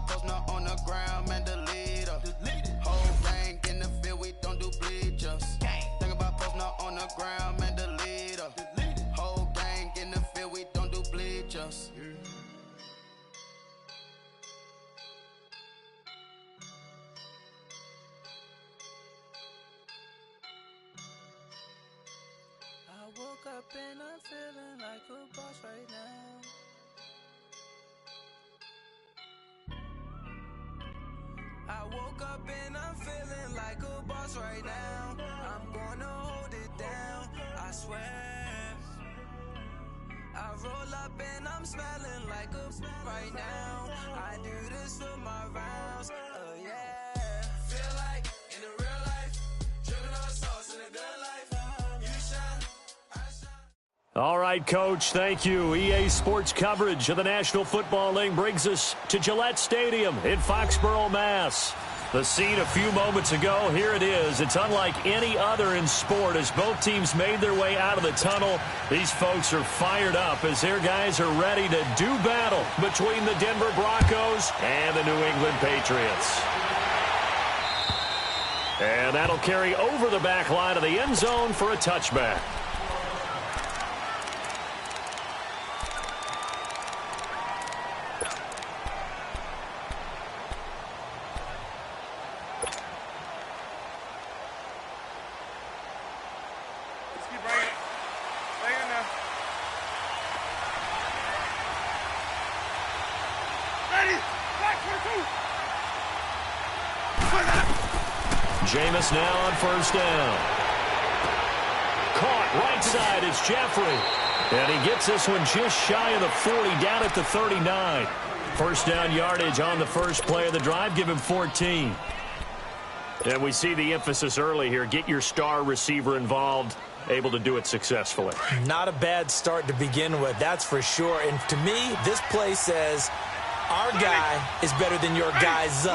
post up on the ground, man, the leader. Whole gang in the field, we don't do bleachers. Think about posting up on the ground, man, the leader. Whole gang in the field, we don't do bleachers. I woke up and I'm feeling like a boss right now. I woke up and I'm feeling like a boss right now. I'm gonna hold it down, I swear. I roll up and I'm smelling like a right now. I do this for my rounds, oh yeah. Feel like in the real life, dripping on sauce in a good life. You shine, I shine. All right, Coach, thank you. EA Sports coverage of the National Football League brings us to Gillette Stadium in Foxborough, Mass. The scene a few moments ago, here it is. It's unlike any other in sport as both teams made their way out of the tunnel. These folks are fired up as their guys are ready to do battle between the Denver Broncos and the New England Patriots. And that'll carry over the back line of the end zone for a touchback. Jameis now on first down. Caught right side, it's Jeffrey. And he gets this one just shy of the 40, down at the 39. First down yardage on the first play of the drive, give him 14. And we see the emphasis early here. Get your star receiver involved, able to do it successfully. Not a bad start to begin with, that's for sure. And to me, this play says our guy is better than your guy's.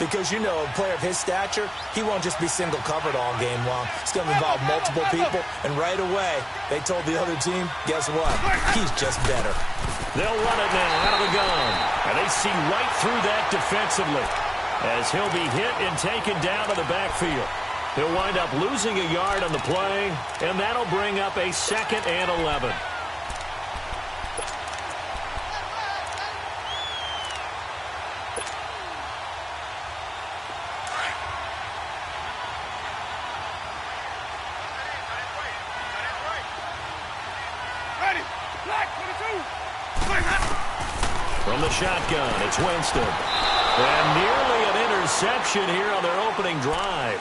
Because, you know, a player of his stature, he won't just be single covered all game long. It's going to involve multiple people. And right away, they told the other team, guess what? He's just better. They'll run it now out of the gun. And they see right through that defensively as he'll be hit and taken down to the backfield. He'll wind up losing a yard on the play, and that'll bring up a 2nd and 11. From the shotgun, it's Winston. And nearly an interception here on their opening drive.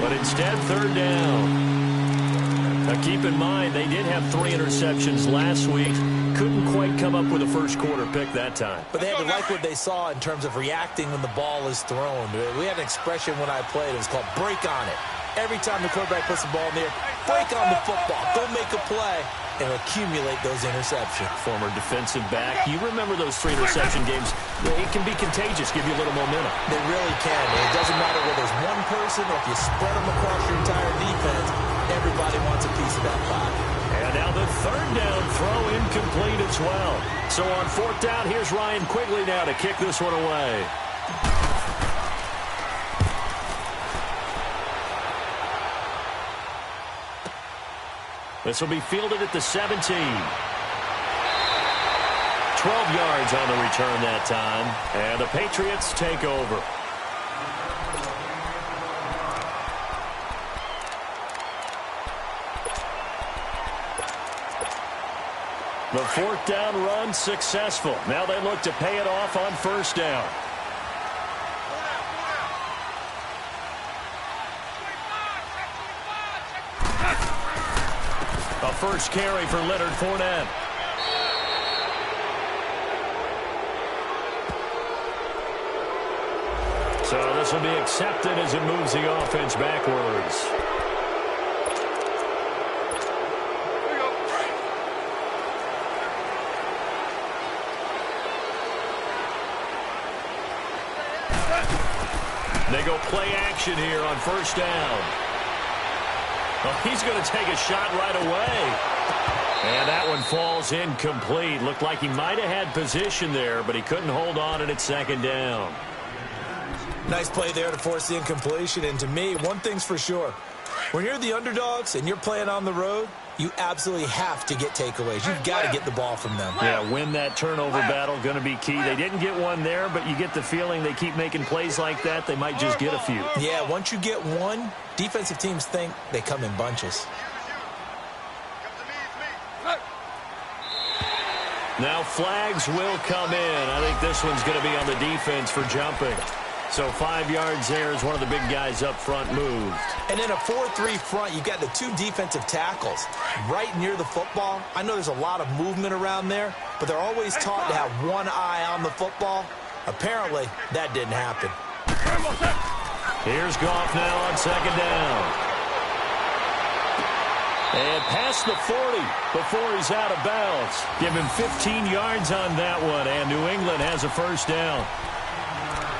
But instead, 3rd down. Now keep in mind, they did have 3 interceptions last week. Couldn't quite come up with a first quarter pick that time. But they had to like what they saw in terms of reacting when the ball is thrown. We had an expression when I played. It was called break on it. Every time the quarterback puts the ball in the air, break on the football. Go make a play and accumulate those interceptions. Former defensive back. You remember those 3 interception games. It can be contagious, give you a little momentum. They really can. And it doesn't matter whether there's one person or if you spread them across your entire defense. Everybody wants a piece of that pie. And now the 3rd down throw incomplete as well. So on 4th down, here's Ryan Quigley now to kick this one away. This will be fielded at the 17. 12 yards on the return that time. And the Patriots take over. The 4th down run successful. Now they look to pay it off on 1st down. A first carry for Leonard Fournette. So this will be accepted as it moves the offense backwards. They go play action here on 1st down. Well, he's going to take a shot right away. And that one falls incomplete. Looked like he might have had position there, but he couldn't hold on at second down. Nice play there to force the incompletion. And to me, one thing's for sure. When you're the underdogs and you're playing on the road, you absolutely have to get takeaways. You've got to get the ball from them. Yeah, win that turnover battle, going to be key. They didn't get one there, but you get the feeling they keep making plays like that, they might just get a few. Yeah, once you get one, defensive teams think they come in bunches. Now flags will come in. I think this one's going to be on the defense for jumping. So 5 yards there as one of the big guys up front moved. And in a 4-3 front, you've got the two defensive tackles right near the football. I know there's a lot of movement around there, but they're always taught to have one eye on the football. Apparently, that didn't happen. Here's Goff now on second down. And past the 40 before he's out of bounds. Give him 15 yards on that one, and New England has a first down.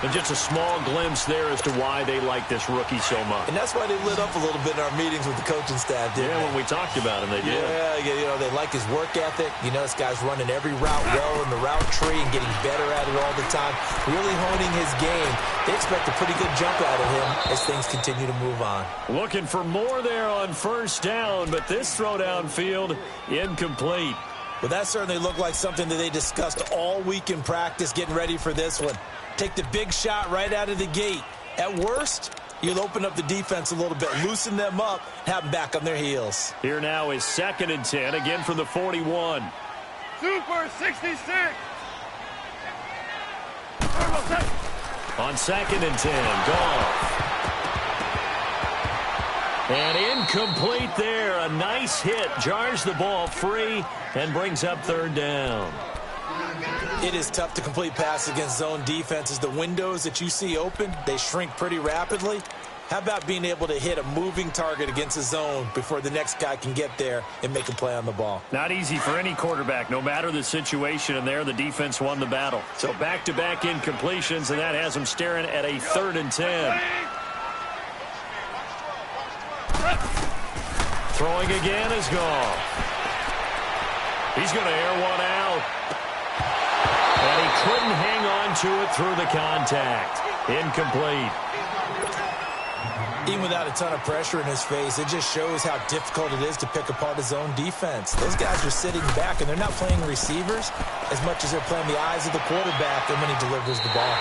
And just a small glimpse there as to why they like this rookie so much. And that's why they lit up a little bit in our meetings with the coaching staff, didn't they? When we talked about him, they did. Yeah, you know, they like his work ethic. You know, this guy's running every route well in the route tree and getting better at it all the time, really honing his game. They expect a pretty good jump out of him as things continue to move on. Looking for more there on first down, but this throw downfield incomplete. But that certainly looked like something that they discussed all week in practice, getting ready for this one. Take the big shot right out of the gate. At worst, you'll open up the defense a little bit, loosen them up, have them back on their heels. Here now is 2nd and 10, again from the 41. Super 66. On 2nd and 10, Goff. And incomplete there. A nice hit. Jars the ball free and brings up 3rd down. It is tough to complete pass against zone defenses. The windows that you see open, they shrink pretty rapidly. How about being able to hit a moving target against a zone before the next guy can get there and make a play on the ball? Not easy for any quarterback, no matter the situation, and there the defense won the battle. So back-to-back incompletions, and that has them staring at a 3rd and 10. Throwing again is Goff. He's going to air one out. And he couldn't hang on to it through the contact. Incomplete. Even without a ton of pressure in his face, it just shows how difficult it is to pick apart his own defense. Those guys are sitting back, and they're not playing receivers as much as they're playing the eyes of the quarterback and when he delivers the ball.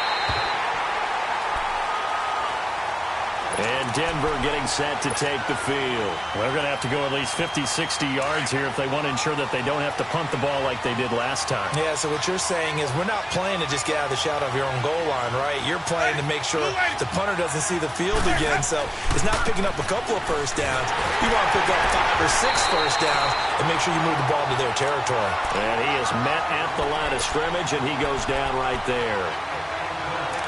And Denver getting set to take the field. Well, they're going to have to go at least 50, 60 yards here if they want to ensure that they don't have to punt the ball like they did last time. Yeah, so what you're saying is we're not playing to just get out of the shadow of your own goal line, right? You're playing to make sure the punter doesn't see the field again. So it's not picking up a couple of first downs. You want to pick up 5 or 6 first downs and make sure you move the ball to their territory. And he is met at the line of scrimmage, and he goes down right there.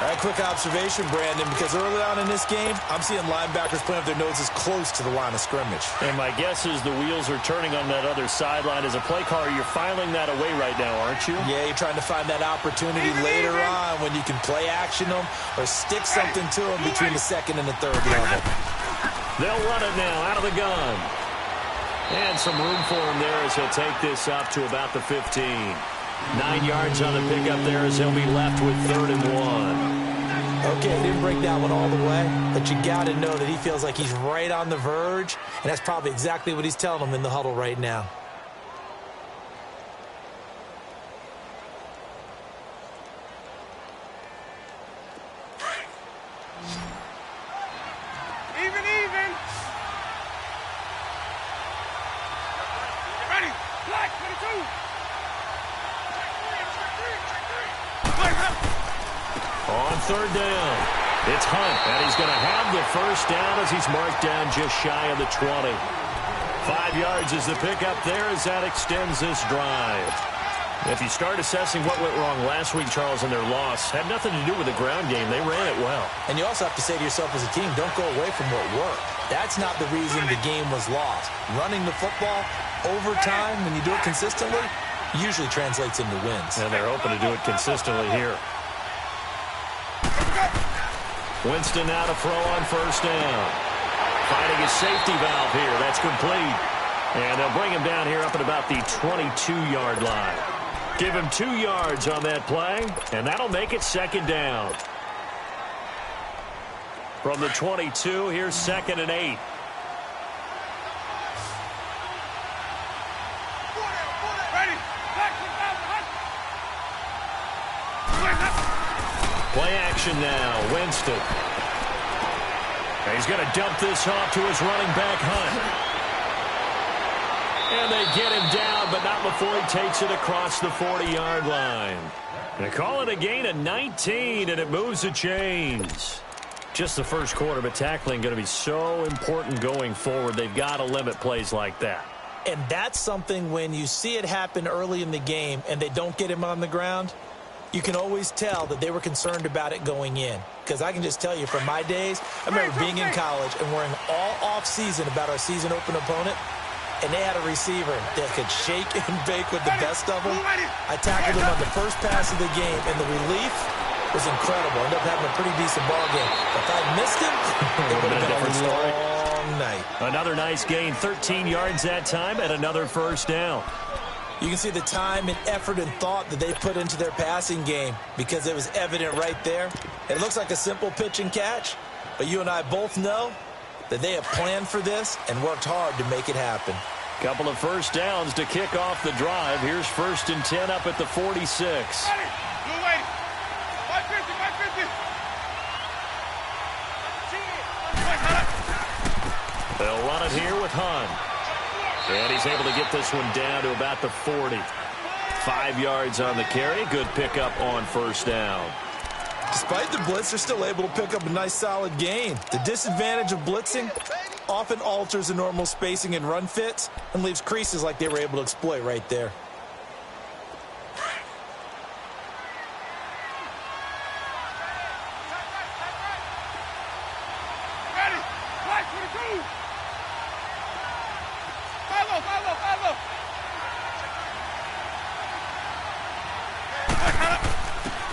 All right, quick observation, Brandon, because early on in this game, I'm seeing linebackers playing with their noses close to the line of scrimmage. And my guess is the wheels are turning on that other sideline. As a play caller, you're filing that away right now, aren't you? Yeah, you're trying to find that opportunity later on when you can play action them or stick something to them between the 2nd and the 3rd level. They'll run it now out of the gun. And some room for him there as he'll take this up to about the 15. 9 yards on the pickup there as he'll be left with 3rd and 1. Okay, didn't break that one all the way, but you got to know that he feels like he's right on the verge, and that's probably exactly what he's telling them in the huddle right now. Even. Ready. Black 22. On 3rd down, it's Hunt, and he's going to have the first down as he's marked down just shy of the 20. 5 yards is the pickup there as that extends this drive. If you start assessing what went wrong last week, Charles, in their loss, had nothing to do with the ground game. They ran it well. And you also have to say to yourself as a team, don't go away from what worked. That's not the reason the game was lost. Running the football over time, when you do it consistently, usually translates into wins. And they're hoping to do it consistently here. Winston now to throw on first down. Finding his safety valve here. That's complete. And they'll bring him down here up at about the 22-yard line. Give him 2 yards on that play, and that'll make it second down. From the 22, here's 2nd and 8. Play action now, Winston. And he's going to dump this off to his running back, Hunt. And they get him down, but not before he takes it across the 40-yard line. They call it a gain of 19, and it moves the chains. Just the first quarter, but tackling going to be so important going forward. They've got to limit plays like that. And that's something when you see it happen early in the game and they don't get him on the ground, you can always tell that they were concerned about it going in. Because I can just tell you from my days, I remember being in college and worrying all off-season about our season open opponent, and they had a receiver that could shake and bake with the best of them. I tackled him on the first pass of the game, and the relief was incredible. Ended up having a pretty decent ball game. If I missed him, it would have been a different story. Long night. Another nice gain, 13 yards that time, and another first down. You can see the time and effort and thought that they put into their passing game because it was evident right there. It looks like a simple pitch and catch, but you and I both know that they have planned for this and worked hard to make it happen. Couple of first downs to kick off the drive. Here's 1st and 10 up at the 46. They'll run it here with Hunt. And he's able to get this one down to about the 40. 5 yards on the carry. Good pickup on first down. Despite the blitz, they're still able to pick up a nice solid gain. The disadvantage of blitzing often alters the normal spacing and run fits and leaves creases like they were able to exploit right there.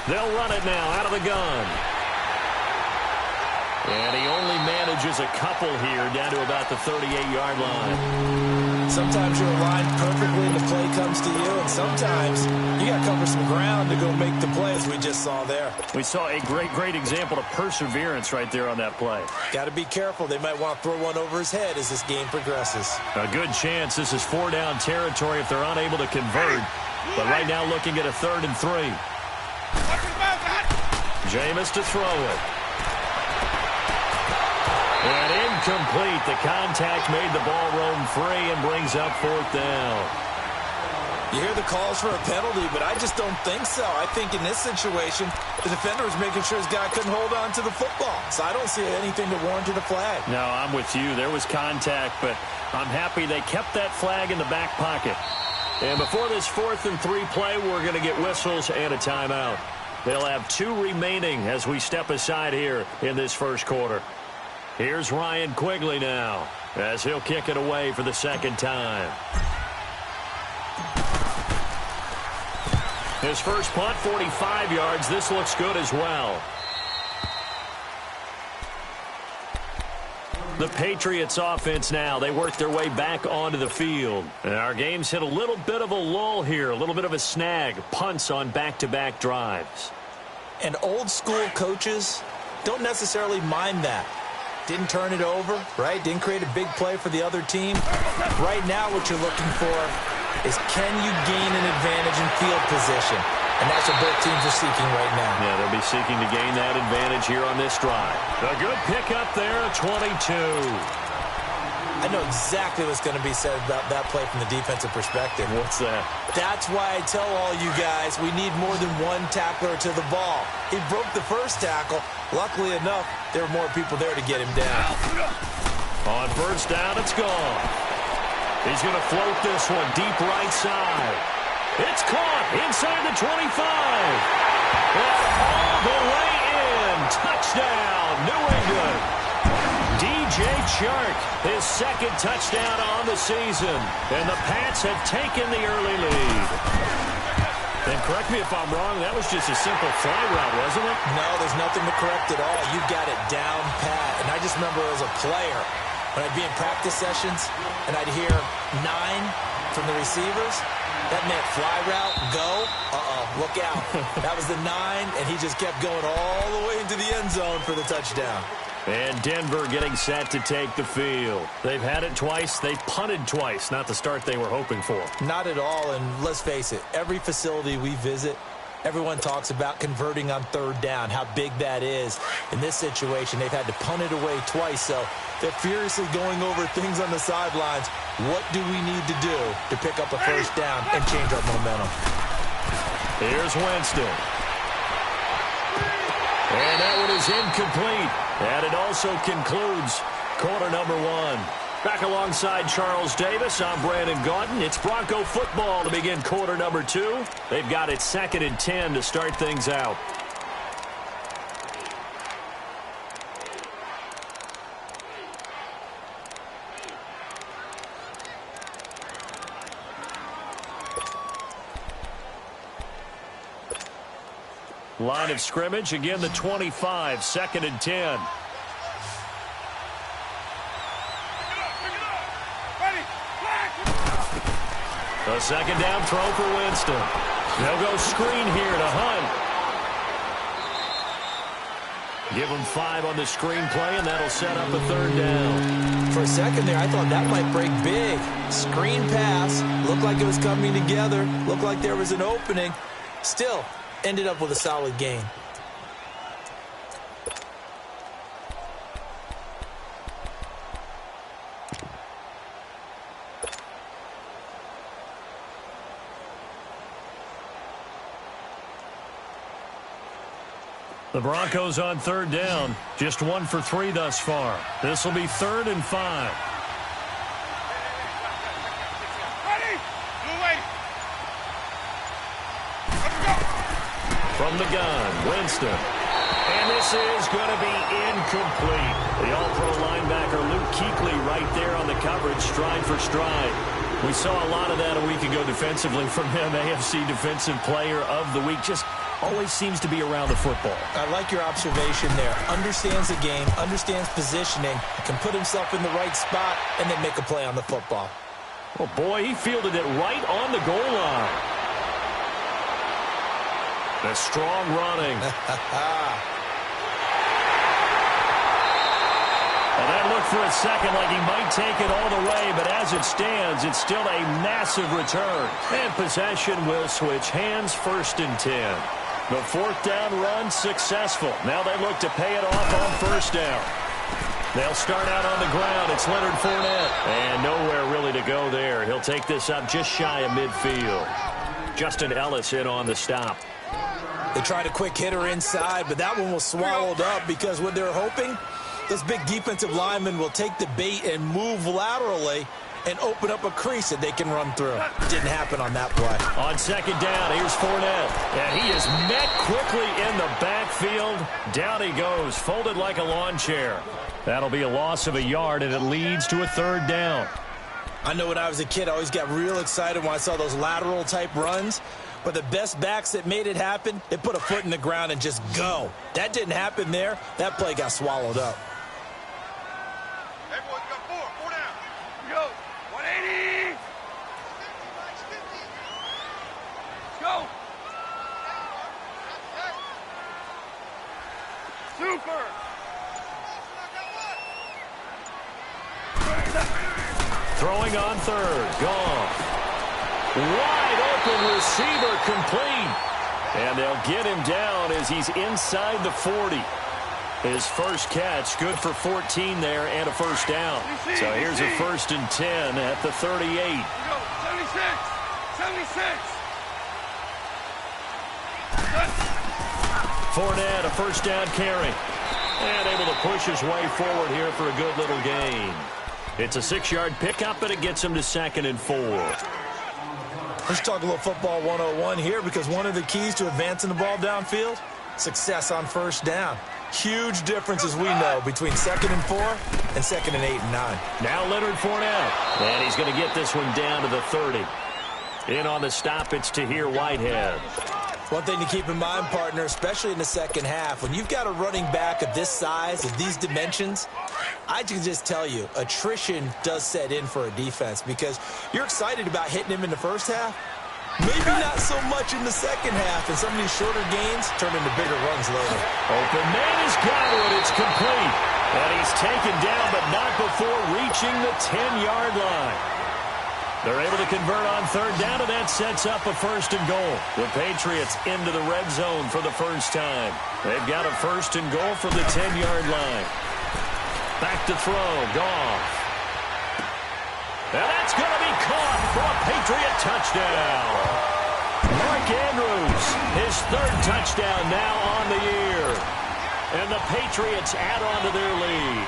They'll run it now out of the gun. And he only manages a couple here down to about the 38-yard line. Sometimes you're aligned perfectly and the play comes to you, and sometimes you got to cover some ground to go make the play, as we just saw there. We saw a great example of perseverance right there on that play. Got to be careful. They might want to throw one over his head as this game progresses. A good chance this is 4-down territory if they're unable to convert. But right now looking at a 3rd and 3. Jameis to throw it. And incomplete. The contact made the ball roam free and brings up 4th down. You hear the calls for a penalty, but I just don't think so. I think in this situation, the defender was making sure his guy couldn't hold on to the football. So I don't see anything to warrant a flag. No, I'm with you. There was contact, but I'm happy they kept that flag in the back pocket. And before this 4th and 3 play, we're going to get whistles and a timeout. They'll have 2 remaining as we step aside here in this first quarter. Here's Ryan Quigley now as he'll kick it away for the 2nd time. His first punt, 45 yards. This looks good as well. The Patriots offense now, they work their way back onto the field. And our game's hit a little bit of a lull here, a little bit of a snag. Punts on back-to-back drives. And old school coaches don't necessarily mind that. Didn't turn it over, right? Didn't create a big play for the other team. Right now what you're looking for is can you gain an advantage in field position? And that's what both teams are seeking right now. Yeah, they'll be seeking to gain that advantage here on this drive. A good pickup there, 22. I know exactly what's going to be said about that play from the defensive perspective. What's that? That's why I tell all you guys we need more than one tackler to the ball. He broke the first tackle. Luckily enough, there were more people there to get him down. On first down, it's gone. He's going to float this one deep right side. It's caught inside the 25. And all the way in. Touchdown, New England. DJ Chark, his 2nd touchdown on the season. And the Pats have taken the early lead. And correct me if I'm wrong, that was just a simple fly route, wasn't it? No, there's nothing to correct at all. You got it down pat. And I just remember as a player, When I'd be in practice sessions and I'd hear 9 from the receivers, that meant fly route, go, look out. That was the 9, and he just kept going all the way into the end zone for the touchdown. And Denver getting set to take the field. They've had it twice. They've punted twice. Not the start they were hoping for. Not at all, and let's face it, every facility we visit, everyone talks about converting on third down, how big that is. In this situation, they've had to punt it away twice, so they're furiously going over things on the sidelines. What do we need to do to pick up a first down and change our momentum? Here's Winston. And that one is incomplete. And it also concludes quarter number 1. Back alongside Charles Davis, I'm Brandon Gaudin. It's Bronco football to begin quarter number 2. They've got it 2nd and 10 to start things out. Line of scrimmage, again the 25, 2nd and 10. A second down throw for Winston. They'll go screen here to Hunt. Give him 5 on the screen play, and that'll set up a 3rd down. For a second there, I thought that might break big. Screen pass, looked like it was coming together, looked like there was an opening. Still, ended up with a solid gain. The Broncos on 3rd down. Just 1 for 3 thus far. This will be 3rd and 5. From the gun, Winston. And this is going to be incomplete. The all-pro linebacker Luke Kuechly right there on the coverage, stride for stride. We saw a lot of that a week ago defensively from him. AFC Defensive Player of the Week. Just always seems to be around the football. I like your observation there. Understands the game, understands positioning, can put himself in the right spot, and then make a play on the football. Oh, boy, he fielded it right on the goal line. The strong running. And that looked for a second like he might take it all the way, but as it stands, it's still a massive return. And possession will switch hands, 1st and 10. The 4th down run successful. Now they look to pay it off on 1st down. They'll start out on the ground. It's Leonard Fournette. And nowhere really to go there. He'll take this up just shy of midfield. Justin Ellis in on the stop. They tried a quick hitter inside, but that one was swallowed up because what they're hoping, those big defensive linemen will take the bait and move laterally and open up a crease that they can run through. Didn't happen on that play. On 2nd down, here's Fournette. And he is met quickly in the backfield. Down he goes, folded like a lawn chair. That'll be a loss of a yard, and it leads to a 3rd down. I know when I was a kid, I always got real excited when I saw those lateral-type runs. But the best backs that made it happen, they put a foot in the ground and just go. That didn't happen there. That play got swallowed up. Everyone's got 4 down. Go. 180. Go. Super. Throwing on 3rd. Goff. Wide open receiver complete. And they'll get him down as he's inside the 40. His first catch, good for 14 there and a 1st down. So here's a 1st and 10 at the 38. 76. 76. Fournette, a 1st down carry. And able to push his way forward here for a good little gain. It's a 6-yard pickup, and it gets him to 2nd and 4. Let's talk a little football 101 here, because one of the keys to advancing the ball downfield, success on 1st down. Huge difference, as we know, between 2nd and 4 and 2nd and 8 and 9. Now Leonard Fournette. And he's going to get this one down to the 30. In on the stop, it's Tahir Whitehead. One thing to keep in mind, partner, especially in the second half, when you've got a running back of this size, of these dimensions, I can just tell you, attrition does set in for a defense because you're excited about hitting him in the first half. Maybe not so much in the second half, and some of these shorter gains turn into bigger runs later. Open man has got it. It's complete. And he's taken down, but not before reaching the 10-yard line. They're able to convert on third down, and that sets up a 1st and goal. The Patriots into the red zone for the first time. They've got a 1st and goal from the 10-yard line. Back to throw. Goff. And that's going to be caught for a Patriot touchdown. Mark Andrews, his 3rd touchdown now on the year. And the Patriots add on to their lead.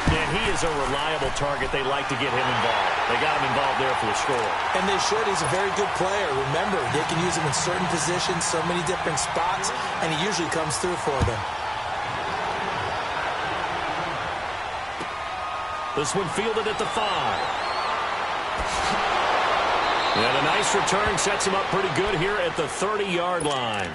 And he is a reliable target. They like to get him involved. They got him involved there for the score. And they showed he's a very good player. Remember, they can use him in certain positions, so many different spots, and he usually comes through for them. This one fielded at the 5. And a nice return sets him up pretty good here at the 30-yard line.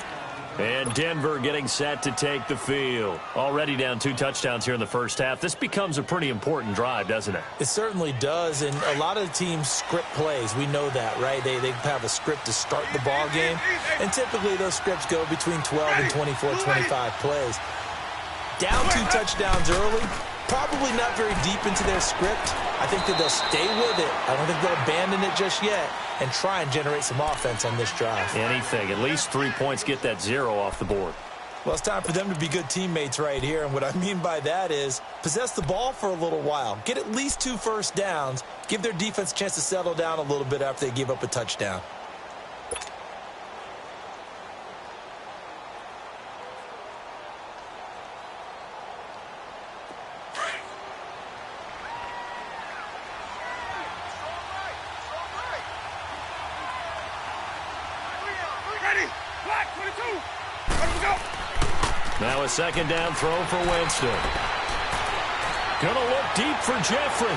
And Denver getting set to take the field. Already down 2 touchdowns here in the first half. This becomes a pretty important drive, doesn't it? It certainly does, and a lot of the teams script plays. We know that, right? They have a script to start the ball game, and typically those scripts go between 12 and 24, 25 plays. Down 2 touchdowns early, probably not very deep into their script. I think that they'll stay with it. I don't think they'll abandon it just yet and try and generate some offense on this drive. Anything. At least 3 points, get that 0 off the board. Well, it's time for them to be good teammates right here, and what I mean by that is possess the ball for a little while. Get at least 2 first downs. Give their defense a chance to settle down a little bit after they give up a touchdown. Now a 2nd down throw for Winston. Gonna look deep for Jeffrey.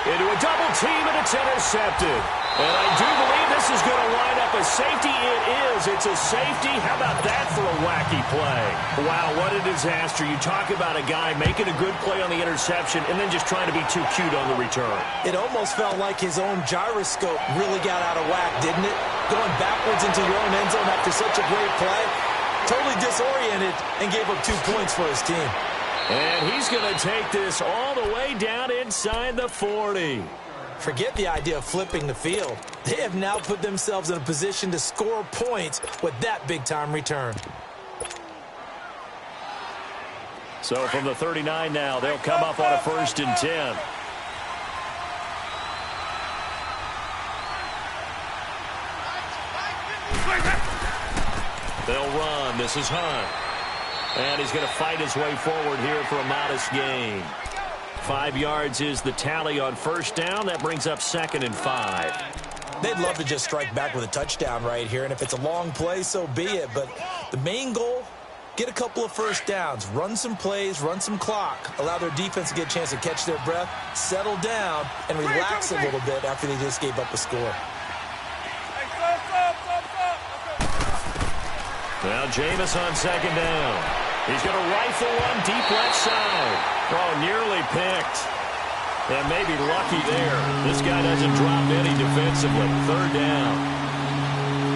Into a double team, and it's intercepted. And I do believe this is going to wind up a safety. It is. It's a safety. How about that for a wacky play? Wow, what a disaster. You talk about a guy making a good play on the interception and then just trying to be too cute on the return. It almost felt like his own gyroscope really got out of whack, didn't it? Going backwards into your own end zone after such a great play. Totally disoriented and gave up 2 points for his team. And he's going to take this all the way down inside the 40. Forget the idea of flipping the field. They have now put themselves in a position to score points with that big-time return. So from the 39 now, they'll come up on a 1st and 10. They'll run. This is Hunt. And he's going to fight his way forward here for a modest gain. 5 yards is the tally on 1st down. That brings up 2nd and 5. They'd love to just strike back with a touchdown right here, and if it's a long play, so be it. But the main goal, get a couple of 1st downs, run some plays, run some clock, allow their defense to get a chance to catch their breath, settle down, and relax a little bit after they just gave up a score. Now Jameis on 2nd down. He's going to rifle one deep left side. Oh, nearly picked. And maybe lucky there. This guy doesn't drop any defensively. 3rd down.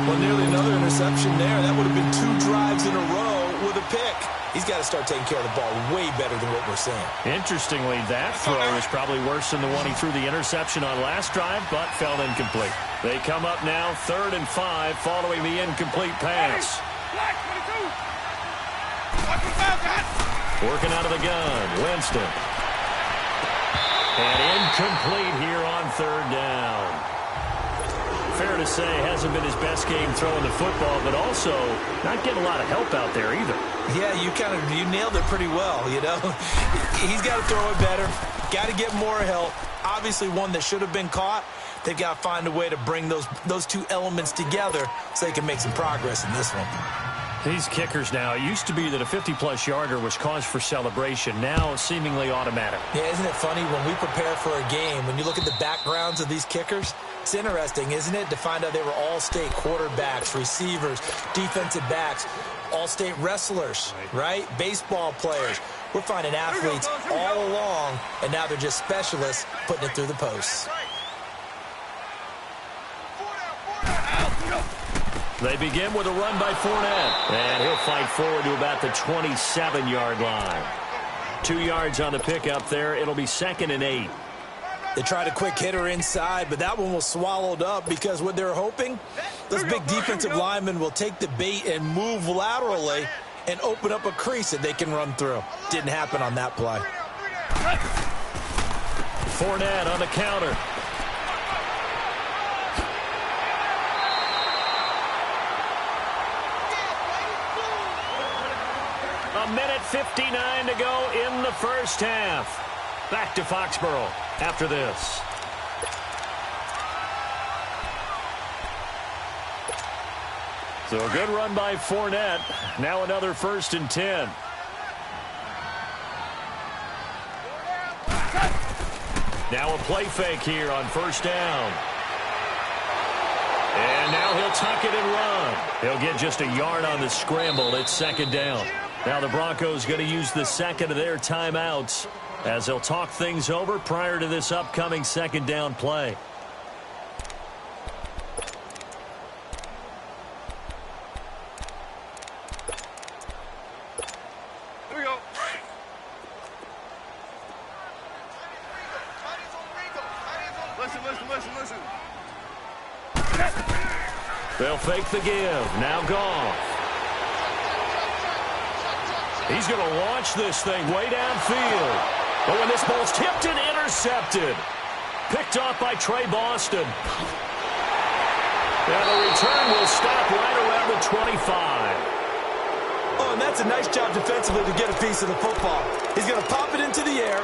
Well, nearly another interception there. That would have been 2 drives in a row with a pick. He's got to start taking care of the ball way better than what we're seeing. Interestingly, that throw is probably worse than the one he threw the interception on last drive, but fell incomplete. They come up now 3rd and 5 following the incomplete pass. Working out of the gun, Winston. And incomplete here on 3rd down. Fair to say, hasn't been his best game throwing the football, but also not getting a lot of help out there either. Yeah, you nailed it pretty well, you know. He's got to throw it better, got to get more help. Obviously one that should have been caught. They've got to find a way to bring those 2 elements together so they can make some progress in this one. These kickers now, it used to be that a 50-plus yarder was cause for celebration. Now, seemingly automatic. Yeah, isn't it funny when we prepare for a game, when you look at the backgrounds of these kickers, it's interesting, isn't it, to find out they were all-state quarterbacks, receivers, defensive backs, all-state wrestlers, right? Baseball players. We're finding athletes all along, and now they're just specialists putting it through the posts. They begin with a run by Fournette, and he'll fight forward to about the 27-yard line. 2 yards on the pickup there. It'll be 2nd and 8. They tried a quick hitter inside, but that one was swallowed up because what they're hoping, those big defensive linemen will take the bait and move laterally and open up a crease that they can run through. Didn't happen on that play. Fournette on the counter. A minute 59 to go in the first half. Back to Foxborough after this. So a good run by Fournette. Now another 1st and 10. Now a play fake here on 1st down. And now he'll tuck it and run. He'll get just a yard on the scramble. It's 2nd down. Now the Broncos going to use the 2nd of their timeouts as they'll talk things over prior to this upcoming 2nd down play. Here we go. Listen. They'll fake the give. Now Goff. He's going to launch this thing way downfield. But when this ball's tipped and intercepted. Picked off by Trey Boston. Now the return will stop right around the 25. Oh, and that's a nice job defensively to get a piece of the football. He's going to pop it into the air,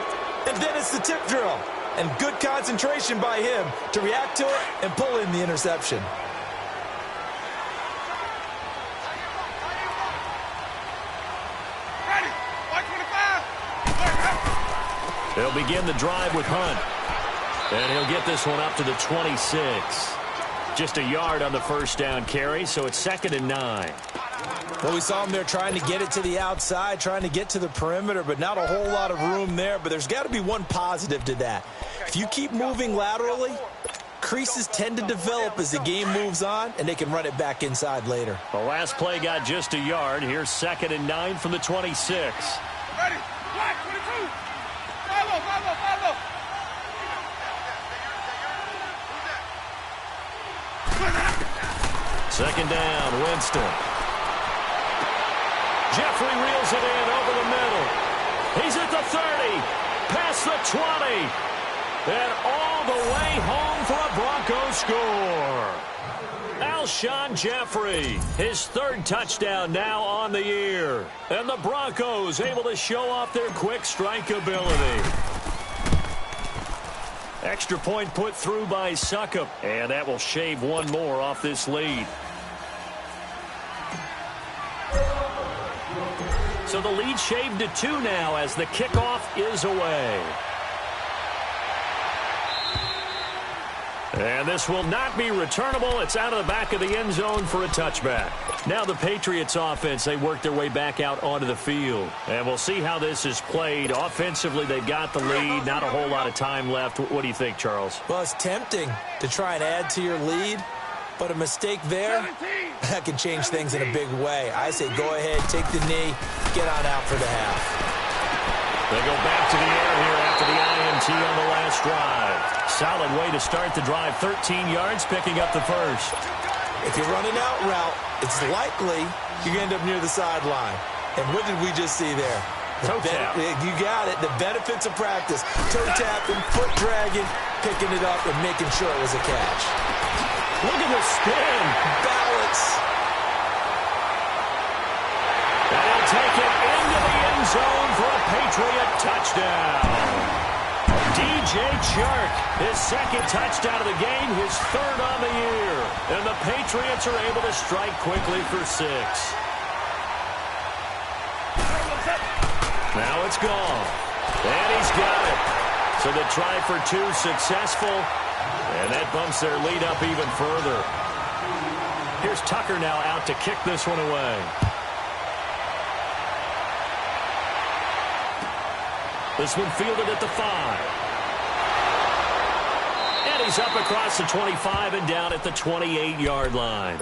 and then it's the tip drill. And good concentration by him to react to it and pull in the interception. They'll begin the drive with Hunt. And he'll get this one up to the 26. Just a yard on the 1st down carry, so it's 2nd and 9. Well, we saw him there trying to get it to the outside, trying to get to the perimeter, but not a whole lot of room there. But there's got to be one positive to that. If you keep moving laterally, creases tend to develop as the game moves on, and they can run it back inside later. The last play got just a yard. Here's 2nd and 9 from the 26. Ready? Black, 22. Follow. 2nd down, Winston. Jeffrey reels it in over the middle. He's at the 30, past the 20, and all the way home for a Broncos score. Alshon Jeffrey, his 3rd touchdown now on the year. And the Broncos able to show off their quick strike ability. Extra point put through by Succop, and that will shave one more off this lead. So the lead shaved to 2 now as the kickoff is away. And this will not be returnable. It's out of the back of the end zone for a touchback. Now the Patriots offense, they work their way back out onto the field. And we'll see how this is played. Offensively, they've got the lead. Not a whole lot of time left. What do you think, Charles? Well, it's tempting to try and add to your lead, but a mistake there, that can change things in a big way. I say go ahead, take the knee, get on out for the half. They go back to the air here after the INT on the last drive. Solid way to start the drive. 13 yards, picking up the 1st. If you're running out route, it's likely you're going to end up near the sideline. And what did we just see there? Toe tap. You got it. The benefits of practice. Toe tapping, foot dragging, picking it up, and making sure it was a catch. Look at the spin. Balance. And he'll take it into the end zone for a Patriot touchdown. DJ Chark, his 2nd touchdown of the game, his 3rd on the year. And the Patriots are able to strike quickly for 6. Now it's gone. And he's got it. So the try for two successful. And that bumps their lead up even further. Here's Tucker now out to kick this one away. This one fielded at the 5. And he's up across the 25 and down at the 28-yard line.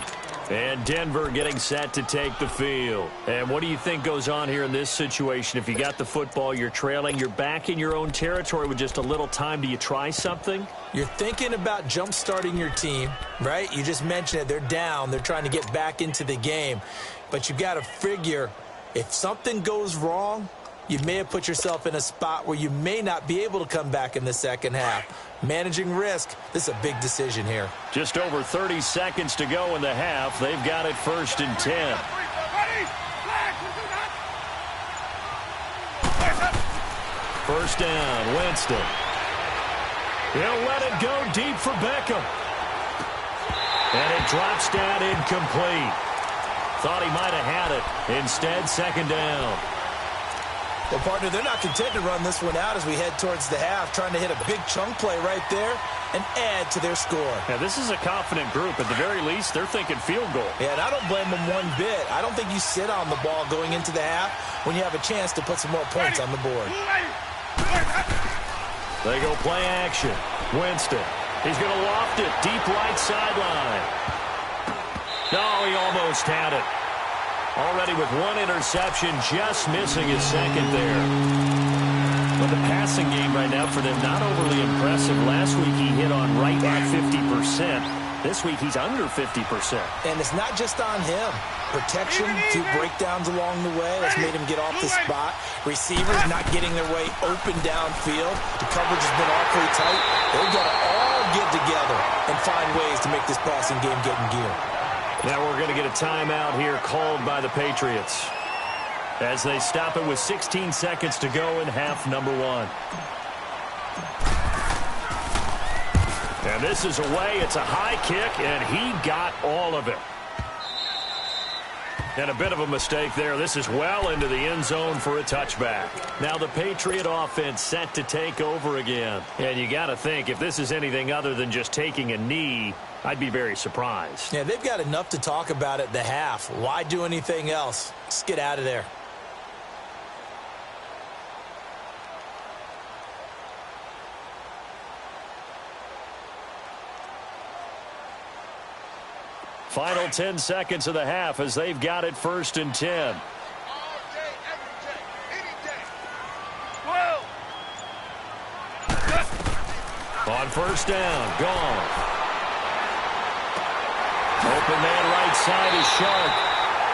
And Denver getting set to take the field. And what do you think goes on here in this situation? If you got the football, you're trailing, you're back in your own territory with just a little time. Do you try something? You're thinking about jump-starting your team, right? You just mentioned it. They're down. They're trying to get back into the game. But you got to figure if something goes wrong, you may have put yourself in a spot where you may not be able to come back in the second half. Managing risk, this is a big decision here. Just over 30 seconds to go in the half. They've got it 1st and 10. First down, Winston. He'll let it go deep for Beckham. And it drops down incomplete. Thought he might have had it. Instead, second down. Well, partner, they're not content to run this one out as we head towards the half, trying to hit a big chunk play right there and add to their score. Yeah, this is a confident group. At the very least, they're thinking field goal. Yeah, and I don't blame them one bit. I don't think you sit on the ball going into the half when you have a chance to put some more points on the board. They go play action. Winston. He's going to loft it deep right sideline. No, he almost had it. Already with one interception, just missing his second there. But the passing game right now for them, not overly impressive. Last week he hit on right at 50%. This week he's under 50%. And it's not just on him. Protection, a few breakdowns along the way. That's made him get off the spot. Receivers not getting their way open downfield. The coverage has been awfully tight. They've got to all get together and find ways to make this passing game get in gear. Now we're going to get a timeout here called by the Patriots as they stop it with 16 seconds to go in half number 1. And this is away. It's a high kick, and he got all of it. And a bit of a mistake there. This is well into the end zone for a touchback. Now the Patriot offense set to take over again. And you got to think, if this is anything other than just taking a knee, I'd be very surprised. Yeah, they've got enough to talk about at the half. Why do anything else? Just get out of there. Final 10 seconds of the half as they've got it 1st and 10. All day, every day, any day. 12. On first down, gone. Open man right side is Sharp.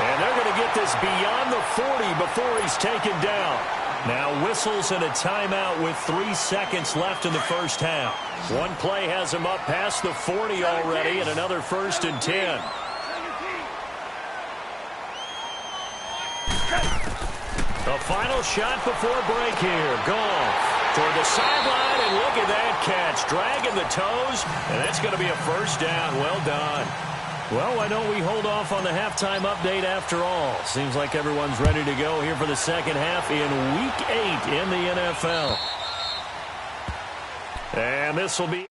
And they're going to get this beyond the 40 before he's taken down. Now whistles and a timeout with 3 seconds left in the first half. One play has him up past the 40 already and another 1st and 10. The final shot before break here. Goff toward the sideline, and look at that catch. Dragging the toes, and that's going to be a first down. Well done. Well, why don't we hold off on the halftime update after all? Seems like everyone's ready to go here for the second half in Week 8 in the NFL. And this will be...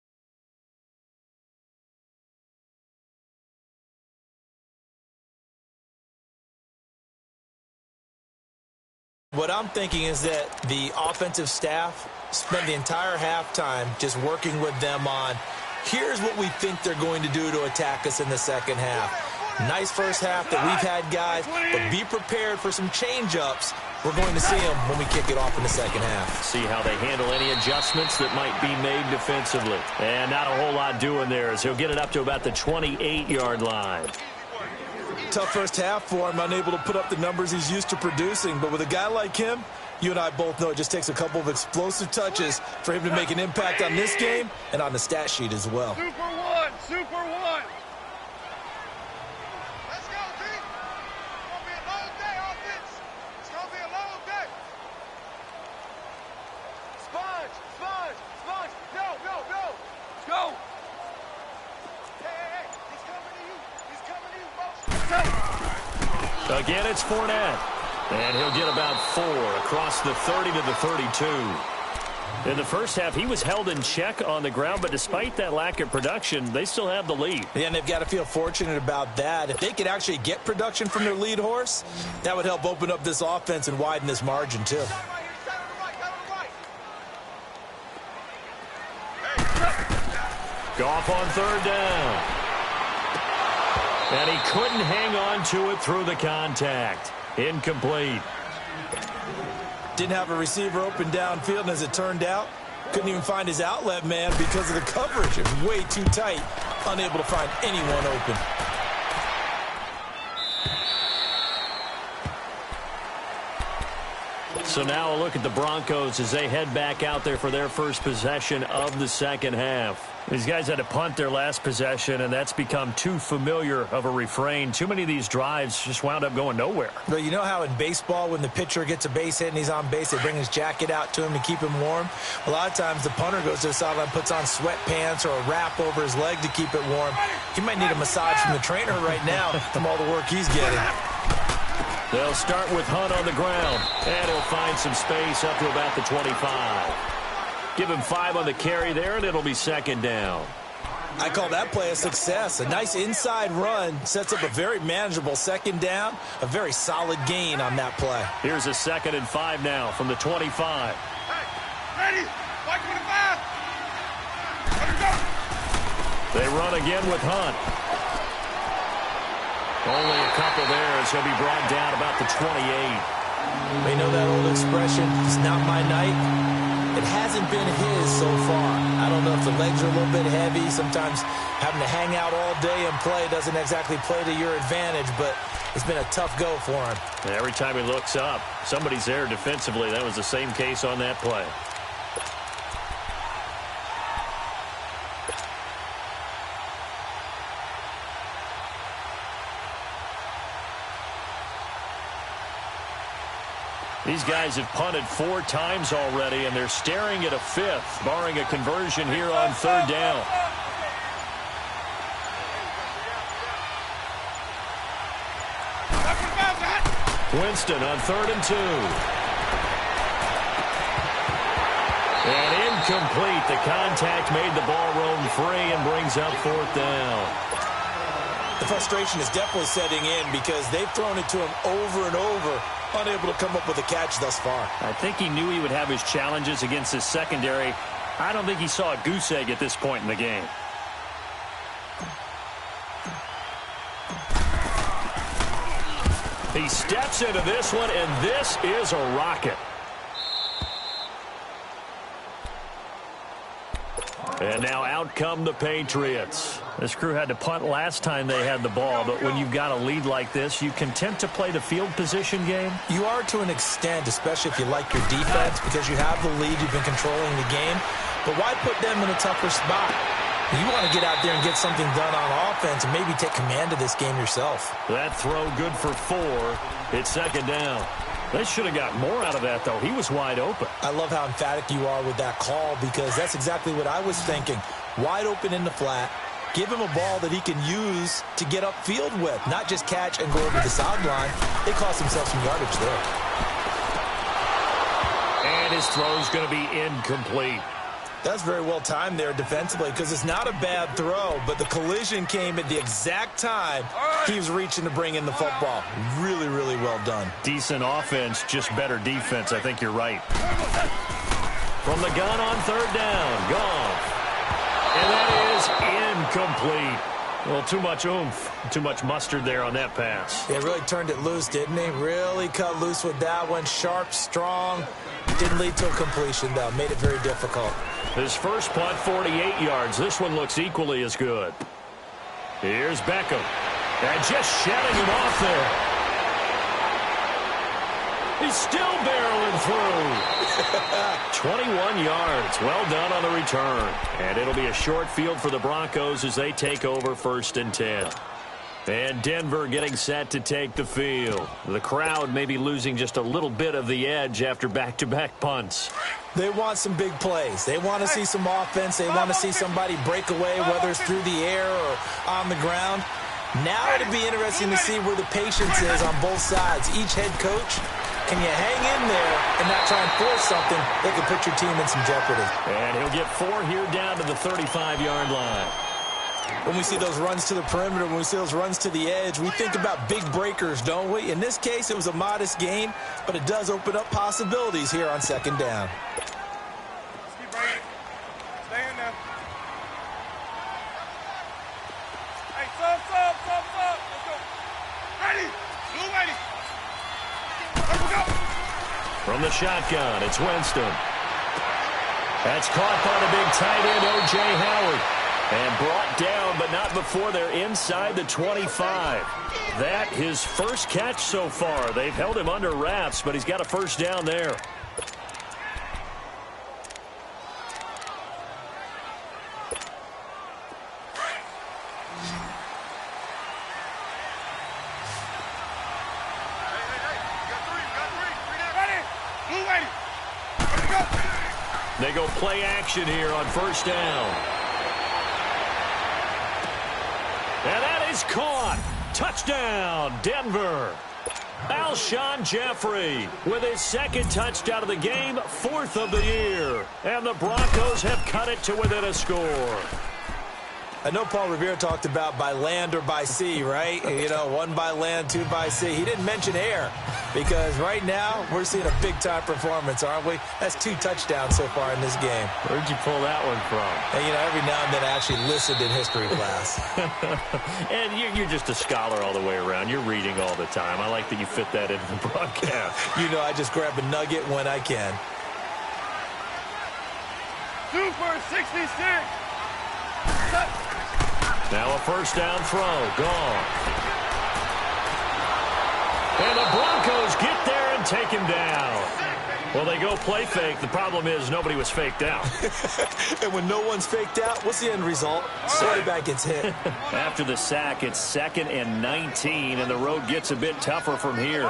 What I'm thinking is that the offensive staff spent the entire halftime just working with them on, here's what we think they're going to do to attack us in the second half. Nice first half that we've had, guys, but be prepared for some change-ups. We're going to see them when we kick it off in the second half. See how they handle any adjustments that might be made defensively. And not a whole lot doing there as he'll get it up to about the 28-yard line. Tough first half for him, unable to put up the numbers he's used to producing. But with a guy like him, you and I both know it just takes a couple of explosive touches for him to make an impact on this game and on the stat sheet as well. Super one, super one. Let's go, T. It's going to be a long day, offense. It's going to be a long day. Sponge, sponge, sponge. Go, go, go. Let's go. Hey, he's coming to you. He's coming to you, folks. Again, it's Fournette. And he'll get about 4 across the 30 to the 32. In the first half, he was held in check on the ground, but despite that lack of production, they still have the lead. Yeah, and they've got to feel fortunate about that. If they could actually get production from their lead horse, that would help open up this offense and widen this margin, too. Goff on 3rd down. And he couldn't hang on to it through the contact. Incomplete. Didn't have a receiver open downfield, and as it turned out, couldn't even find his outlet man because of the coverage. It was way too tight, unable to find anyone open. So now a look at the Broncos as they head back out there for their first possession of the second half. These guys had to punt their last possession, and that's become too familiar of a refrain. Too many of these drives just wound up going nowhere. But you know how in baseball, when the pitcher gets a base hit and he's on base, they bring his jacket out to him to keep him warm? A lot of times the punter goes to the sideline, puts on sweatpants or a wrap over his leg to keep it warm. He might need a massage from the trainer right now from all the work he's getting. They'll start with Hunt on the ground, and he'll find some space up to about the 25. Give him 5 on the carry there, and it'll be 2nd down. I call that play a success. A nice inside run sets up a very manageable 2nd down, a very solid gain on that play. Here's a 2nd and 5 now from the 25. Hey, ready? White 25. Let go. They run again with Hunt. Only a couple there as he'll be brought down about the 28. You know that old expression, it's not my night? It hasn't been his so far. I don't know if the legs are a little bit heavy. Sometimes having to hang out all day and play doesn't exactly play to your advantage, but it's been a tough go for him. And every time he looks up, somebody's there defensively. That was the same case on that play. These guys have punted 4 times already, and they're staring at a 5th, barring a conversion here on 3rd down. Winston on 3rd and 2. And incomplete. The contact made the ball roam free and brings up 4th down. The frustration is definitely setting in because they've thrown it to him over and over, unable to come up with a catch thus far. I think he knew he would have his challenges against his secondary. I don't think he saw a goose egg at this point in the game. He steps into this one, and this is a rocket. And now out come the Patriots. This crew had to punt last time they had the ball, but when you've got a lead like this, you content to play the field position game? You are to an extent, especially if you like your defense, because you have the lead, you've been controlling the game. But why put them in a tougher spot? You want to get out there and get something done on offense and maybe take command of this game yourself. That throw good for 4. It's 2nd down. They should have got more out of that, though. He was wide open. I love how emphatic you are with that call because that's exactly what I was thinking. Wide open in the flat. Give him a ball that he can use to get upfield with, not just catch and go over the sideline. They cost themselves some yardage there. And his throw's going to be incomplete. That's very well timed there defensively because it's not a bad throw, but the collision came at the exact time he was reaching to bring in the football. Really, really well done. Decent offense, just better defense. I think you're right. From the gun on 3rd down, Goff. And that is incomplete. Well, too much oomph, too much mustard there on that pass. They really turned it loose, didn't he? Really cut loose with that one. Sharp, strong. Didn't lead to a completion, though. Made it very difficult. His first punt, 48 yards. This one looks equally as good. Here's Beckham. And just shedding him off there. He's still barreling through. 21 yards. Well done on the return. And it'll be a short field for the Broncos as they take over 1st and 10. And Denver getting set to take the field. The crowd may be losing just a little bit of the edge after back-to-back punts. They want some big plays. They want to see some offense. They want to see somebody break away, whether it's through the air or on the ground. Now it'll be interesting to see where the patience is on both sides. Each head coach, can you hang in there and not try and force something that could put your team in some jeopardy? And he'll get 4 here down to the 35-yard line. When we see those runs to the perimeter, when we see those runs to the edge, we think about big breakers, don't we? In this case, it was a modest gain, but it does open up possibilities here on second down. Keep breaking. Stay in there. Hey, sub. Let's go. Ready. Blue ready. Let's go. From the shotgun, it's Winston. That's caught by the big tight end, O.J. Howard. And brought down, but not before they're inside the 25. That his first catch so far. They've held him under wraps, but he's got a first down there. They go play action here on first down. And that is caught. Touchdown, Denver. Alshon Jeffrey with his second touchdown of the game, 4th of the year. And the Broncos have cut it to within a score. I know Paul Revere talked about by land or by sea, right? You know, 1 by land, 2 by sea. He didn't mention air because right now we're seeing a big-time performance, aren't we? That's 2 touchdowns so far in this game. Where'd you pull that one from? And, you know, every now and then I actually listened in history class. And you're just a scholar all the way around. You're reading all the time. I like that you fit that into the broadcast. You know, I just grab a nugget when I can. 2 for 66. Now a first down throw. Gone. And the Broncos get there and take him down. Well, they go play fake. The problem is nobody was faked out. And when no one's faked out, what's the end result? Quarterback gets hit. After the sack, it's 2nd and 19, and the road gets a bit tougher from here.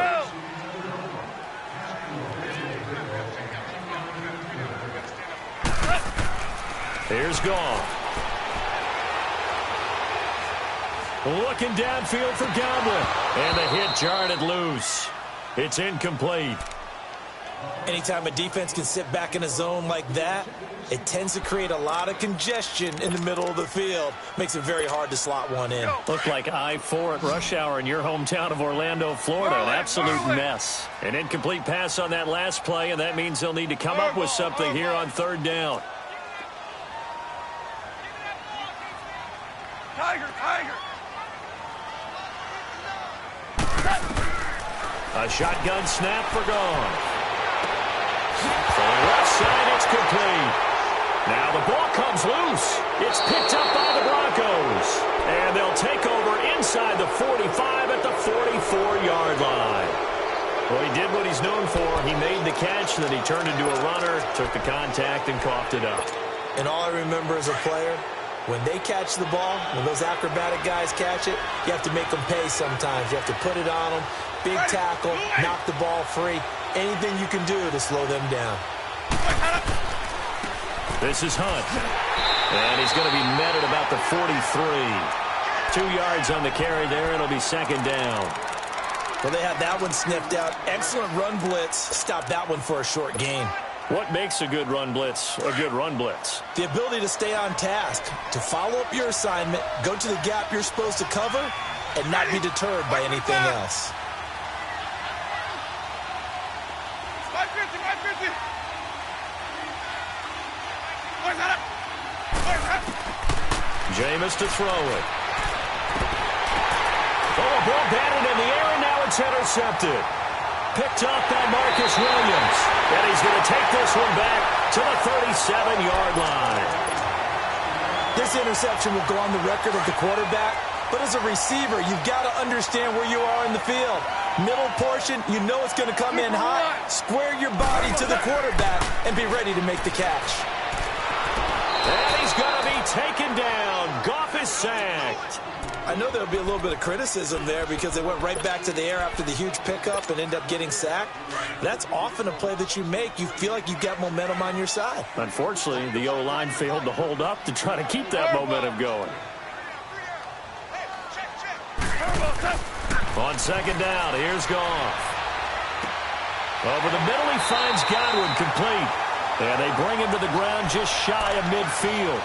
Here's Goff. Looking downfield for Godwin. And the hit jarred it loose. It's incomplete. Anytime a defense can sit back in a zone like that, it tends to create a lot of congestion in the middle of the field. Makes it very hard to slot one in. Looked like I-4 at rush hour in your hometown of Orlando, Florida. An absolute mess. An incomplete pass on that last play, and that means they'll need to come up with something here on 3rd down. Tiger. A shotgun snap for Goff. From the left side, it's complete. Now the ball comes loose. It's picked up by the Broncos. And they'll take over inside the 45 at the 44-yard line. Well, he did what he's known for. He made the catch, then he turned into a runner, took the contact, and coughed it up. And all I remember as a player, when they catch the ball, when those acrobatic guys catch it, you have to make them pay sometimes. You have to put it on them, big tackle, knock the ball free. Anything you can do to slow them down. This is Hunt. And he's going to be met at about the 43. 2 yards on the carry there. It'll be 2nd down. Well, they had that one sniffed out. Excellent run blitz. Stop that one for a short gain. What makes a good run blitz a good run blitz? The ability to stay on task, to follow up your assignment, go to the gap you're supposed to cover, and not be deterred by anything else. Jameis to throw it. Oh, a ball batted in the air, and now it's intercepted. Picked up by Marcus Williams. And he's going to take this one back to the 37-yard line. This interception will go on the record of the quarterback, but as a receiver, you've got to understand where you are in the field. Middle portion, you know it's going to come in hot. Square your body to the quarterback and be ready to make the catch. And he's going to be taken down. Goff is sacked. I know there'll be a little bit of criticism there because they went right back to the air after the huge pickup and ended up getting sacked. That's often a play that you make. You feel like you've got momentum on your side. Unfortunately, the O-line failed to hold up to try to keep that momentum going. On second down, here's Goff. Over the middle, he finds Godwin complete. And they bring him to the ground just shy of midfield.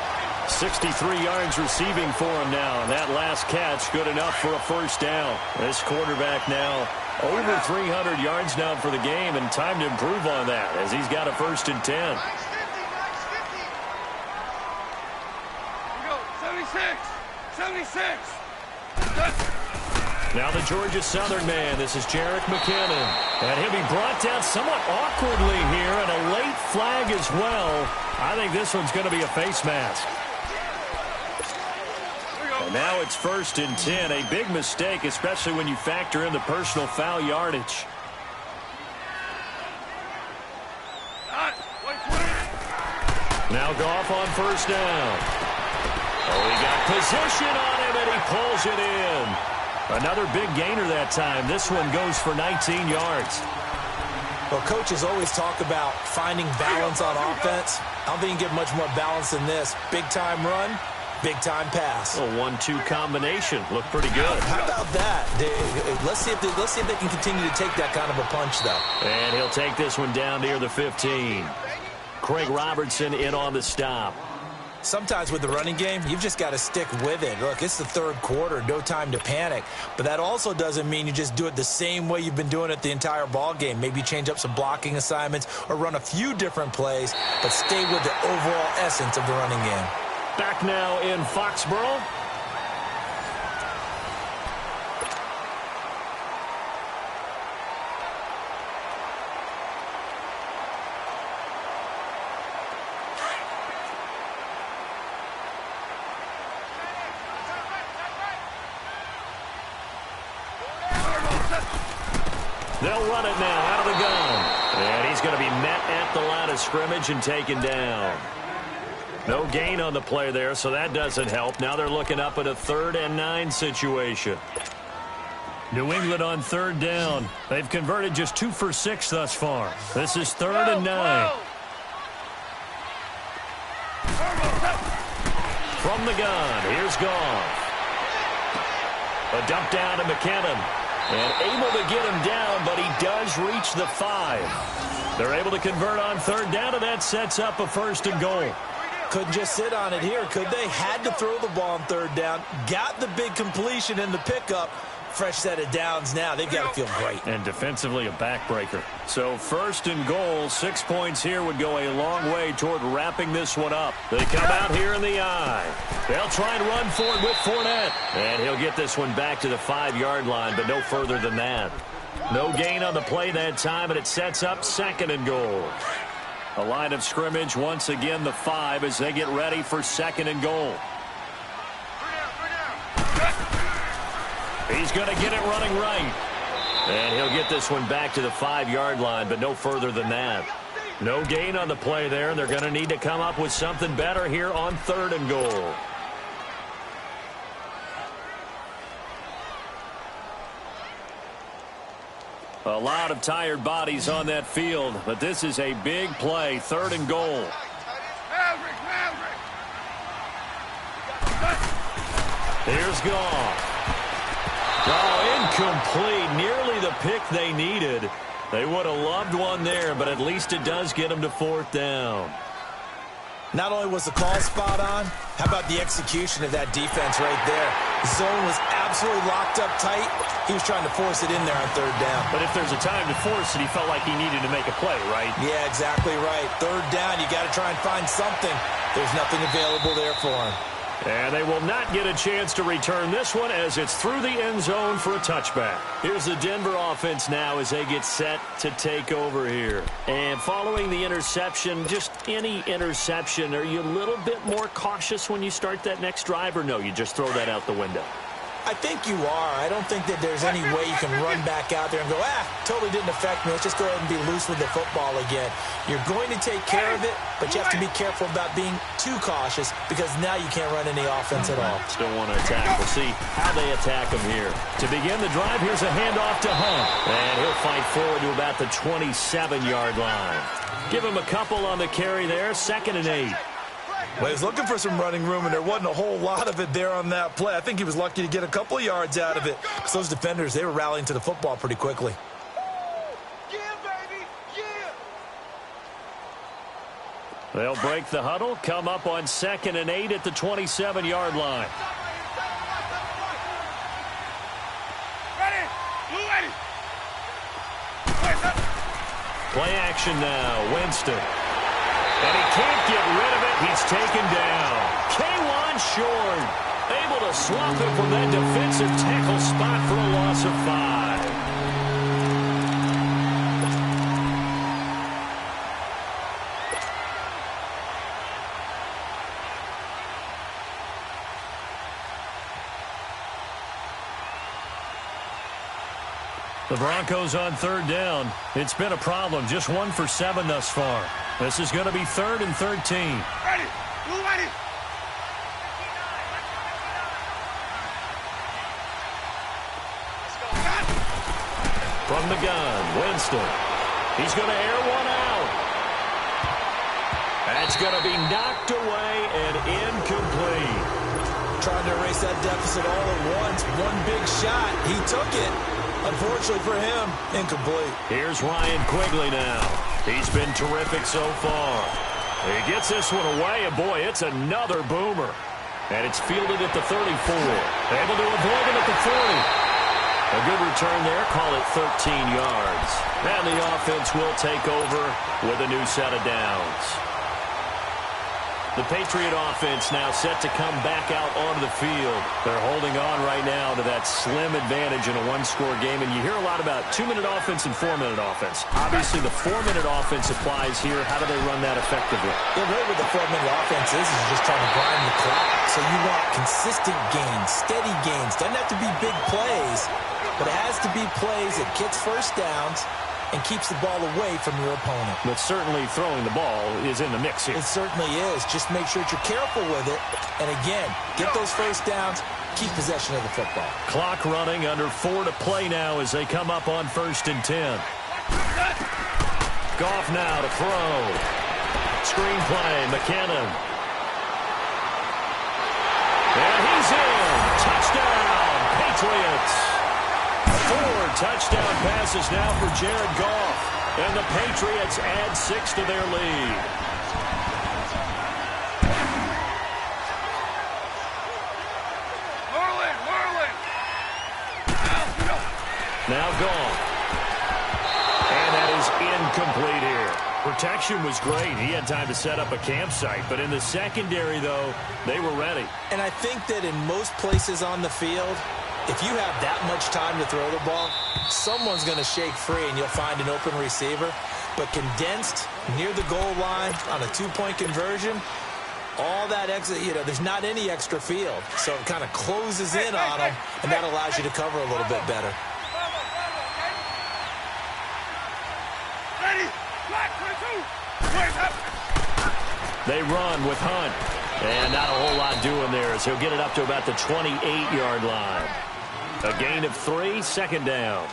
63 yards receiving for him now. And that last catch, good enough for a first down. This quarterback now over 300 yards now for the game, and time to improve on that as he's got a 1st and 10. Here we go. 76. Now the Georgia Southern man. This is Jerick McKinnon. And he'll be brought down somewhat awkwardly here, and a late flag as well. I think this one's going to be a face mask. And now it's 1st and 10. A big mistake, especially when you factor in the personal foul yardage. Now Goff on 1st down. Oh, he got position on him, and he pulls it in. Another big gainer that time. This one goes for 19 yards. Well, coaches always talk about finding balance on offense. I don't think you can get much more balance than this. Big-time run, big-time pass. A 1-2 combination. Looked pretty good. How about that? Let's see if they can continue to take that kind of a punch, though. And he'll take this one down near the 15. Craig Robertson in on the stop. Sometimes with the running game, you've just got to stick with it. Look, it's the 3rd quarter, no time to panic. But that also doesn't mean you just do it the same way you've been doing it the entire ball game. Maybe change up some blocking assignments or run a few different plays, but stay with the overall essence of the running game. Back now in Foxborough. They'll run it now out of the gun. And he's going to be met at the line of scrimmage and taken down. No gain on the play there, so that doesn't help. Now they're looking up at a 3rd and 9 situation. New England on 3rd down. They've converted just 2 for 6 thus far. This is 3rd and 9. From the gun, here's Goff. A dump down to McKinnon. And able to get him down, but he does reach the 5. They're able to convert on 3rd down, and that sets up a 1st and goal. Couldn't just sit on it here, could they? Had to throw the ball on 3rd down. Got the big completion in the pickup. Fresh set of downs now. They've got to feel great. And defensively a backbreaker. So 1st and goal, 6 points here would go a long way toward wrapping this one up. They come out here in the eye. They'll try and run for it with Fournette. And he'll get this one back to the 5-yard line, but no further than that. No gain on the play that time, and it sets up 2nd and goal. A line of scrimmage, once again the 5 as they get ready for 2nd and goal. He's going to get it running right. And he'll get this one back to the 5-yard line, but no further than that. No gain on the play there. They're going to need to come up with something better here on 3rd and goal. A lot of tired bodies on that field, but this is a big play, 3rd and goal. Here's Goff. Oh, incomplete. Nearly the pick they needed. They would have loved one there, but at least it does get them to 4th down. Not only was the call spot on, how about the execution of that defense right there? The zone was absolutely locked up tight. He was trying to force it in there on 3rd down. But if there's a time to force it, he felt like he needed to make a play, right? Yeah, exactly right. 3rd down, you got to try and find something. There's nothing available there for him. And they will not get a chance to return this one as it's through the end zone for a touchback. Here's the Denver offense now as they get set to take over here. And following the interception, just any interception, are you a little bit more cautious when you start that next drive, or no, you just throw that out the window? I think you are. I don't think that there's any way you can run back out there and go, totally didn't affect me. Let's just go ahead and be loose with the football again. You're going to take care of it, but you have to be careful about being too cautious because now you can't run any offense at all. Still want to attack. We'll see how they attack him here. To begin the drive, here's a handoff to Hunt. And he'll fight forward to about the 27-yard line. Give him a couple on the carry there, 2nd and 8. Well, he was looking for some running room, and there wasn't a whole lot of it there on that play. I think he was lucky to get a couple of yards out of it. Because those defenders, they were rallying to the football pretty quickly. Yeah, baby, yeah. They'll break the huddle, come up on 2nd and 8 at the 27-yard line. Ready, blue ready. Play action now, Winston. And he can't get rid of it. He's taken down. K1 Short able to swap it from that defensive tackle spot for a loss of 5. The Broncos on 3rd down. It's been a problem. Just 1 for 7 thus far. This is going to be 3rd and 13. Ready, blue ready. From the gun, Winston. He's going to air one out. That's going to be knocked away and incomplete. Trying to erase that deficit all at once. One big shot. He took it. Unfortunately for him, incomplete. Here's Ryan Quigley now. He's been terrific so far. He gets this one away, and boy, it's another boomer. And it's fielded at the 34. Able to avoid him at the 40. A good return there. Call it 13 yards. And the offense will take over with a new set of downs. The Patriot offense now set to come back out onto the field. They're holding on right now to that slim advantage in a one-score game. And you hear a lot about 2-minute offense and 4-minute offense. Obviously, the 4-minute offense applies here. How do they run that effectively? Yeah, really what the 4-minute offense is just trying to grind the clock. So you want consistent gains, steady gains. Doesn't have to be big plays, but it has to be plays that gets first downs and keeps the ball away from your opponent. But certainly throwing the ball is in the mix here. It certainly is. Just make sure that you're careful with it. And again, get those first downs, keep possession of the football. Clock running, under 4 to play now as they come up on 1st and 10. Goff now to throw. Screen play, McKinnon. And he's in. Touchdown, Patriots. 4 touchdown passes now for Jared Goff. And the Patriots add 6 to their lead. Merlin. Now Goff. And that is incomplete here. Protection was great. He had time to set up a campsite. But in the secondary, though, they were ready. And I think that in most places on the field, if you have that much time to throw the ball, someone's going to shake free and you'll find an open receiver. But condensed near the goal line on a 2-point conversion, all that extra, there's not any extra field. So it kind of closes in on them, and that allows you to cover a little bit better. Ready, black 22. They run with Hunt. And not a whole lot doing there as he'll get it up to about the 28-yard line. A gain of 3, 2nd down.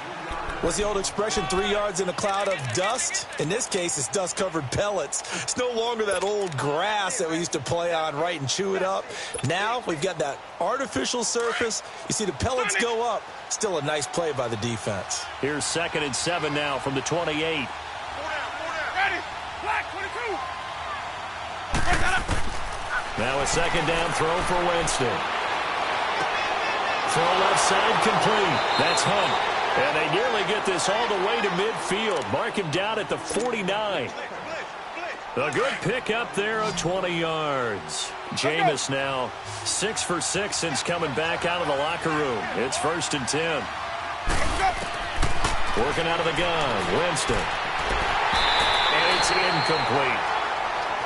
What's the old expression, 3 yards in a cloud of dust? In this case, it's dust-covered pellets. It's no longer that old grass that we used to play on, right, and chew it up. Now we've got that artificial surface. You see the pellets go up. Still a nice play by the defense. Here's 2nd and 7 now from the 28. 4 down. Ready, black 22. Now a 2nd down throw for Winston. Throw left side complete. That's Hunt. And they nearly get this all the way to midfield. Mark him down at the 49. A good pickup there of 20 yards. Jameis now 6 for 6 since coming back out of the locker room. It's 1st and 10. Working out of the gun. Winston. And it's incomplete.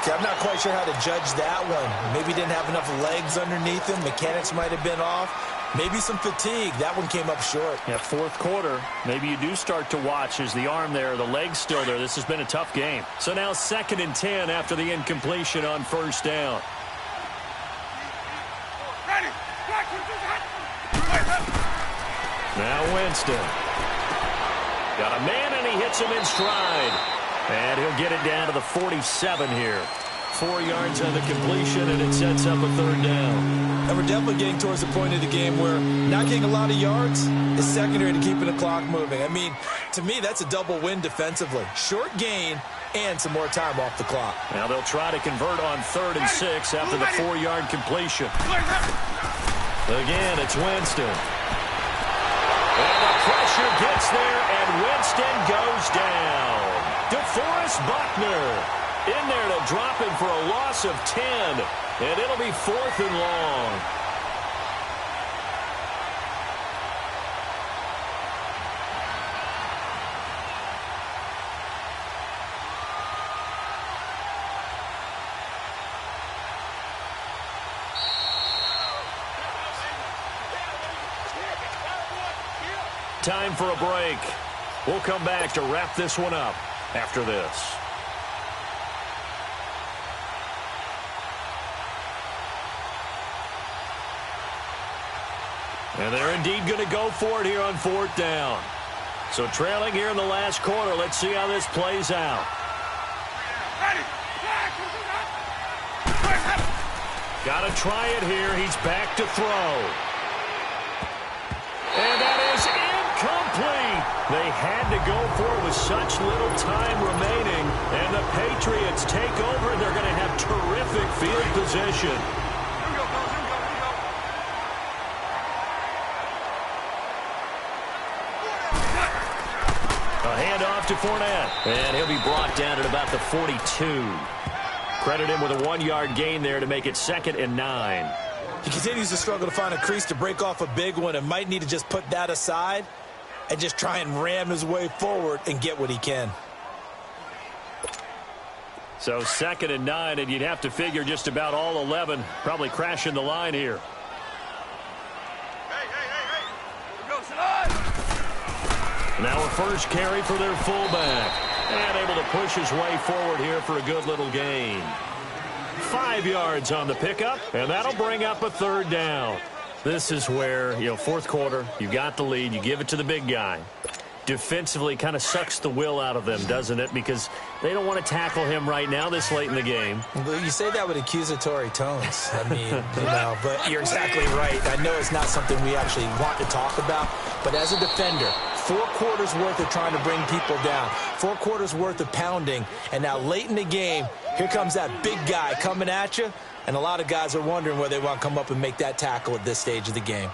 Okay, I'm not quite sure how to judge that one. Maybe didn't have enough legs underneath him. Mechanics might have been off. Maybe some fatigue. That one came up short. Yeah, 4th quarter. Maybe you do start to watch as the arm there, the leg's still there. This has been a tough game. So now 2nd and 10 after the incompletion on 1st down. Now Winston. Got a man and he hits him in stride. And he'll get it down to the 47 here. 4 yards on the completion, and it sets up a 3rd down. And we're definitely getting towards the point of the game where not getting a lot of yards is secondary to keeping the clock moving. I mean, to me, that's a double win defensively. Short gain and some more time off the clock. Now they'll try to convert on 3rd and 6 after the 4-yard completion. Again, it's Winston. And the pressure gets there, and Winston goes down. DeForest Buckner in there to drop him for a loss of 10, and it'll be 4th and long. Time for a break. We'll come back to wrap this one up after this. And they're indeed going to go for it here on 4th down. So trailing here in the last quarter. Let's see how this plays out. Got to try it here. He's back to throw. And that is incomplete. They had to go for it with such little time remaining. And the Patriots take over. They're going to have terrific field position. A handoff to Fournette. And he'll be brought down at about the 42. Credit him with a 1-yard gain there to make it 2nd and 9. He continues to struggle to find a crease to break off a big one and might need to just put that aside and just try and ram his way forward and get what he can. So 2nd and 9, and you'd have to figure just about all 11 probably crashing the line here. Now a first carry for their fullback. And able to push his way forward here for a good little gain. 5 yards on the pickup, and that'll bring up a 3rd down. This is where, 4th quarter, you got the lead, you give it to the big guy. Defensively kind of sucks the will out of them, doesn't it? Because they don't want to tackle him right now this late in the game. Well, you say that with accusatory tones. I mean, but you're exactly right. I know it's not something we actually want to talk about, but as a defender, 4 quarters worth of trying to bring people down, 4 quarters worth of pounding, and now late in the game, here comes that big guy coming at you, and a lot of guys are wondering whether they want to come up and make that tackle at this stage of the game.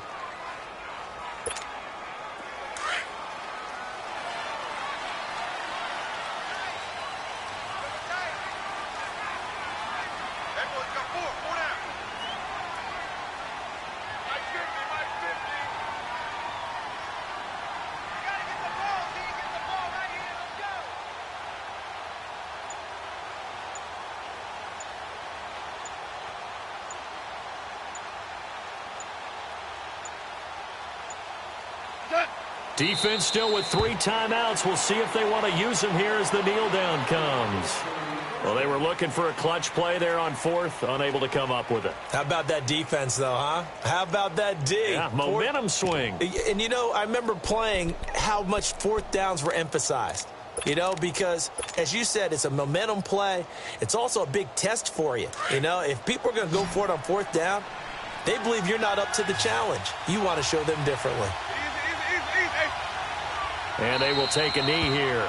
Defense still with 3 timeouts. We'll see if they want to use them here as the kneel down comes. Well, they were looking for a clutch play there on 4th, unable to come up with it. How about that defense, though, huh? How about that D? Yeah, momentum swing. And, I remember playing how much 4th downs were emphasized. Because, as you said, it's a momentum play. It's also a big test for you. If people are going to go for it on 4th down, they believe you're not up to the challenge. You want to show them differently. And they will take a knee here.